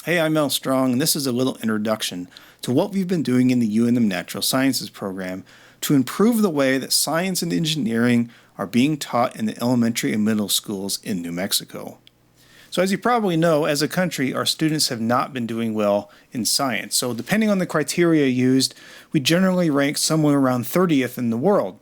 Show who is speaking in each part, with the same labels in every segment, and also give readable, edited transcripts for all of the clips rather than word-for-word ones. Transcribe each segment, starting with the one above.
Speaker 1: Hey, I'm Mel Strong, and this is a little introduction to what we've been doing in the UNM Natural Sciences program to improve the way that science and engineering are being taught in the elementary and middle schools in New Mexico. So as you probably know, as a country, our students have not been doing well in science. So depending on the criteria used, we generally rank somewhere around 30th in the world.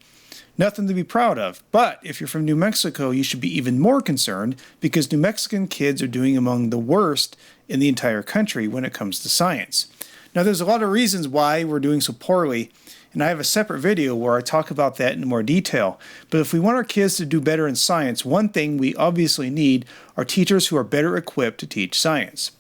Speaker 1: Nothing to be proud of, but if you're from New Mexico, you should be even more concerned because New Mexican kids are doing among the worst in the entire country when it comes to science. Now, there's a lot of reasons why we're doing so poorly, and I have a separate video where I talk about that in more detail. But if we want our kids to do better in science, one thing we obviously need are teachers who are better equipped to teach science.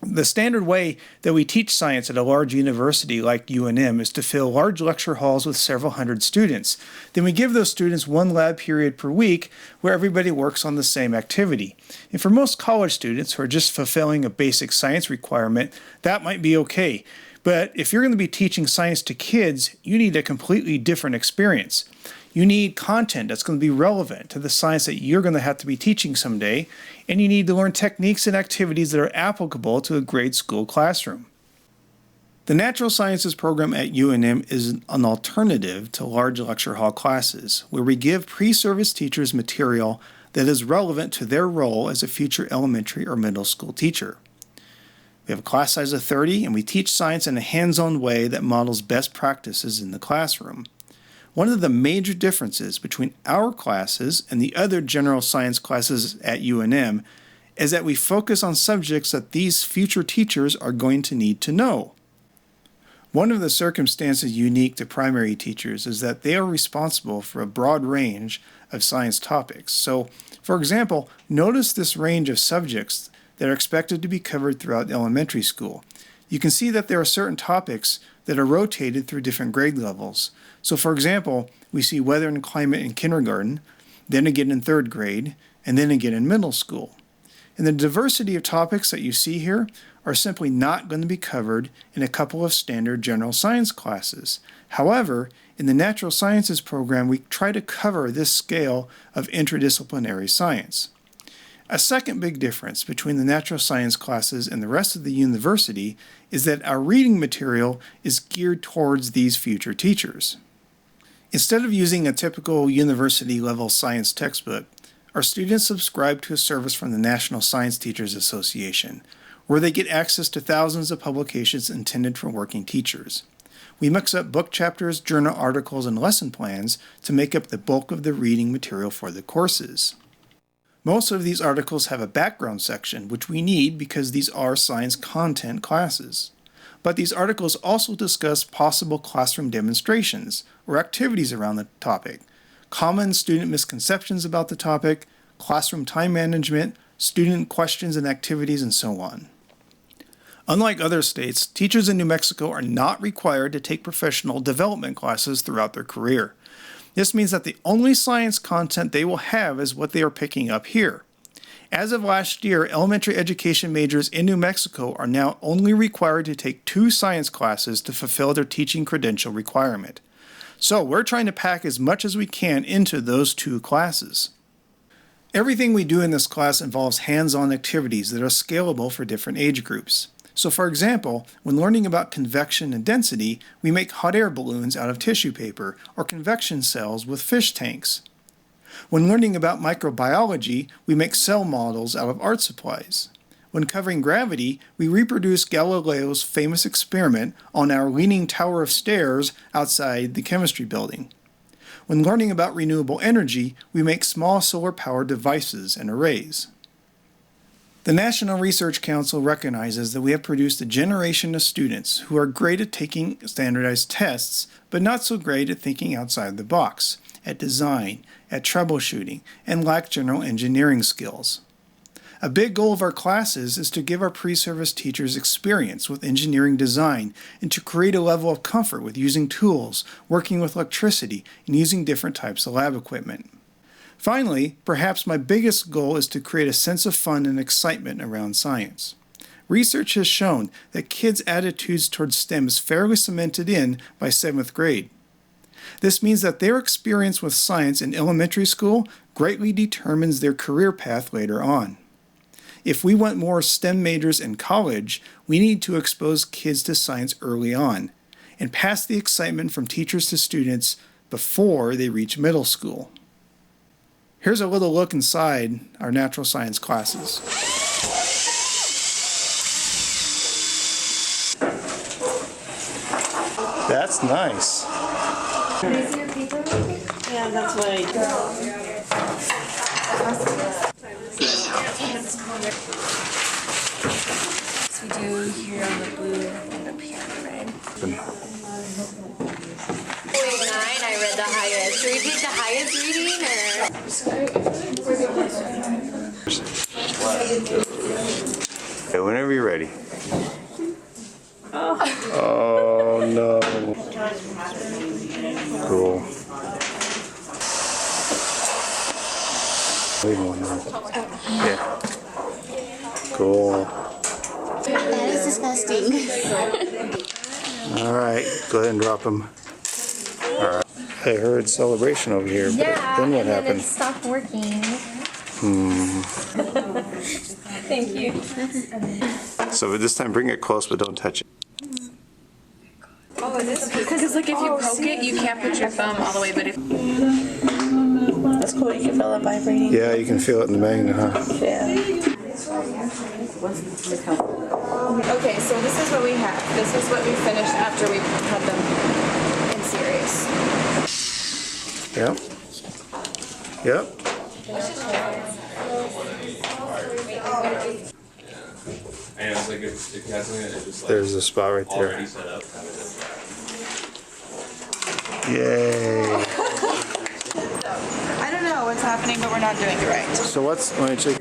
Speaker 1: The standard way that we teach science at a large university like UNM is to fill large lecture halls with several hundred students. Then we give those students one lab period per week where everybody works on the same activity. And for most college students who are just fulfilling a basic science requirement, that might be okay. But if you're going to be teaching science to kids, you need a completely different experience. You need content that's going to be relevant to the science that you're going to have to be teaching someday, and you need to learn techniques and activities that are applicable to a grade school classroom. The Natural Sciences program at UNM is an alternative to large lecture hall classes, where we give pre-service teachers material that is relevant to their role as a future elementary or middle school teacher. We have a class size of 30, and we teach science in a hands-on way that models best practices in the classroom. One of the major differences between our classes and the other general science classes at UNM is that we focus on subjects that these future teachers are going to need to know. One of the circumstances unique to primary teachers is that they are responsible for a broad range of science topics. So, for example, notice this range of subjects that are expected to be covered throughout elementary school. You can see that there are certain topics that are rotated through different grade levels. So for example, we see weather and climate in kindergarten, then again in third grade, and then again in middle school. And the diversity of topics that you see here are simply not going to be covered in a couple of standard general science classes. However, in the Natural Sciences program, we try to cover this scale of interdisciplinary science. A second big difference between the natural science classes and the rest of the university is that our reading material is geared towards these future teachers. Instead of using a typical university-level science textbook, our students subscribe to a service from the National Science Teachers Association, where they get access to thousands of publications intended for working teachers. We mix up book chapters, journal articles, and lesson plans to make up the bulk of the reading material for the courses. Most of these articles have a background section, which we need because these are science content classes. But these articles also discuss possible classroom demonstrations or activities around the topic, common student misconceptions about the topic, classroom time management, student questions and activities, and so on. Unlike other states, teachers in New Mexico are not required to take professional development classes throughout their career. This means that the only science content they will have is what they are picking up here. As of last year, elementary education majors in New Mexico are now only required to take 2 science classes to fulfill their teaching credential requirement. So we're trying to pack as much as we can into those 2 classes. Everything we do in this class involves hands-on activities that are scalable for different age groups. So for example, when learning about convection and density, we make hot air balloons out of tissue paper or convection cells with fish tanks. When learning about microbiology, we make cell models out of art supplies. When covering gravity, we reproduce Galileo's famous experiment on our leaning tower of stairs outside the chemistry building. When learning about renewable energy, we make small solar-powered devices and arrays. The National Research Council recognizes that we have produced a generation of students who are great at taking standardized tests, but not so great at thinking outside the box, at design, at troubleshooting, and lack general engineering skills. A big goal of our classes is to give our pre-service teachers experience with engineering design and to create a level of comfort with using tools, working with electricity, and using different types of lab equipment. Finally, perhaps my biggest goal is to create a sense of fun and excitement around science. Research has shown that kids' attitudes towards STEM is fairly cemented in by 7th grade. This means that their experience with science in elementary school greatly determines their career path later on. If we want more STEM majors in college, we need to expose kids to science early on and pass the excitement from teachers to students before they reach middle school. Here's a little look inside our natural science classes. That's nice.
Speaker 2: Can I see your paper?
Speaker 3: Yeah, that's what I do.
Speaker 2: We do here on the blue and up here on the red.
Speaker 4: 0.9, I read the highest. Repeat the highest reading, or?
Speaker 1: Okay, whenever you're ready. Oh no. Cool. Leave one there. Yeah. Cool.
Speaker 4: That is disgusting.
Speaker 1: All right, go ahead and drop them. All right. I heard celebration over here, but then what happened?
Speaker 2: It stopped working. Thank you.
Speaker 1: So this time bring it close, but don't touch it.
Speaker 2: Oh, it is? Because like if you poke it, you can't put your thumb all the way, but if...
Speaker 3: That's cool. You can feel it vibrating.
Speaker 1: Yeah, you can feel it in the magnet, huh?
Speaker 3: Yeah.
Speaker 2: Okay, so this is what we have. This is what we finished after we had them in series.
Speaker 1: Yep. Yep.
Speaker 5: And it's like if you had something that is just like
Speaker 1: There's the spot right there.
Speaker 5: already set up.
Speaker 1: Yay.
Speaker 3: I don't know what's happening, but we're not doing it right.
Speaker 1: So what's, let me check.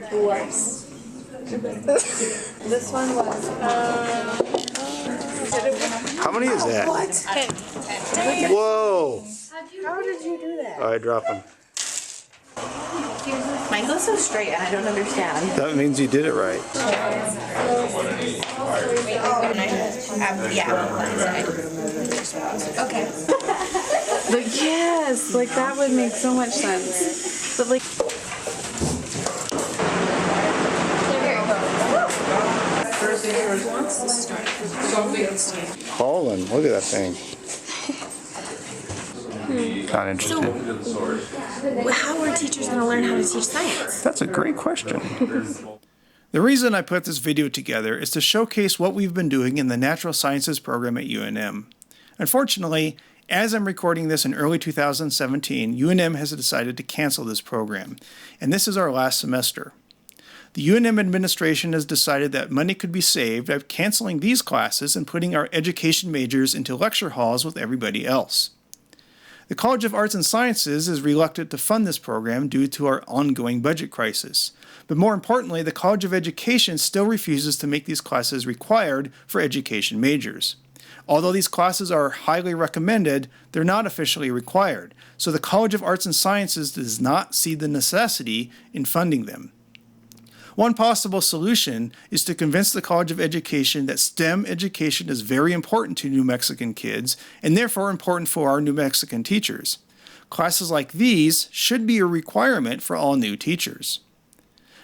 Speaker 2: This one was...
Speaker 1: How many is that?
Speaker 3: What?
Speaker 2: 10.
Speaker 1: Whoa.
Speaker 3: How did you do that?
Speaker 1: All right, drop them.
Speaker 3: Mine goes so straight, and I don't understand.
Speaker 1: That means you did it right.
Speaker 2: Okay. Like, yes, like that would make so much sense. But like...
Speaker 1: Colin, look at that thing. Not interested.
Speaker 2: How are teachers going to learn how to teach science?
Speaker 1: That's a great question. The reason I put this video together is to showcase what we've been doing in the Natural Sciences program at UNM. Unfortunately, as I'm recording this in early 2017, UNM has decided to cancel this program, and this is our last semester. The UNM administration has decided that money could be saved by canceling these classes and putting our education majors into lecture halls with everybody else. The College of Arts and Sciences is reluctant to fund this program due to our ongoing budget crisis. But more importantly, the College of Education still refuses to make these classes required for education majors. Although these classes are highly recommended, they're not officially required, so the College of Arts and Sciences does not see the necessity in funding them. One possible solution is to convince the College of Education that STEM education is very important to New Mexican kids and therefore important for our New Mexican teachers. Classes like these should be a requirement for all new teachers.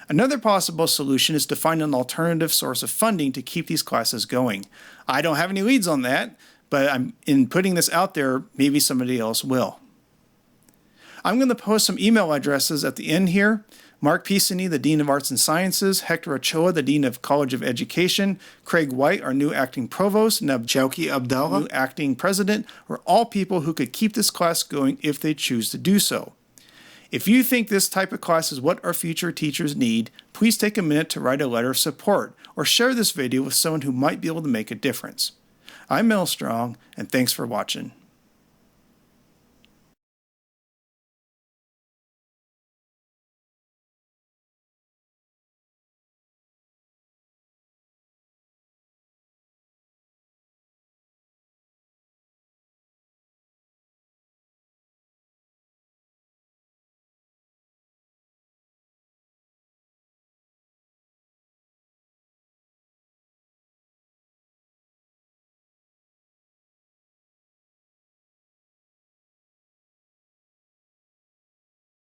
Speaker 1: Another possible solution is to find an alternative source of funding to keep these classes going. I don't have any leads on that, but in putting this out there, maybe somebody else will. I'm going to post some email addresses at the end here. Mark Pisani, the Dean of Arts and Sciences, Hector Ochoa, the Dean of College of Education, Craig White, our new acting provost, and Abjauki Abdallah, new acting president, are all people who could keep this class going if they choose to do so. If you think this type of class is what our future teachers need, please take a minute to write a letter of support or share this video with someone who might be able to make a difference. I'm Mel Strong, and thanks for watching.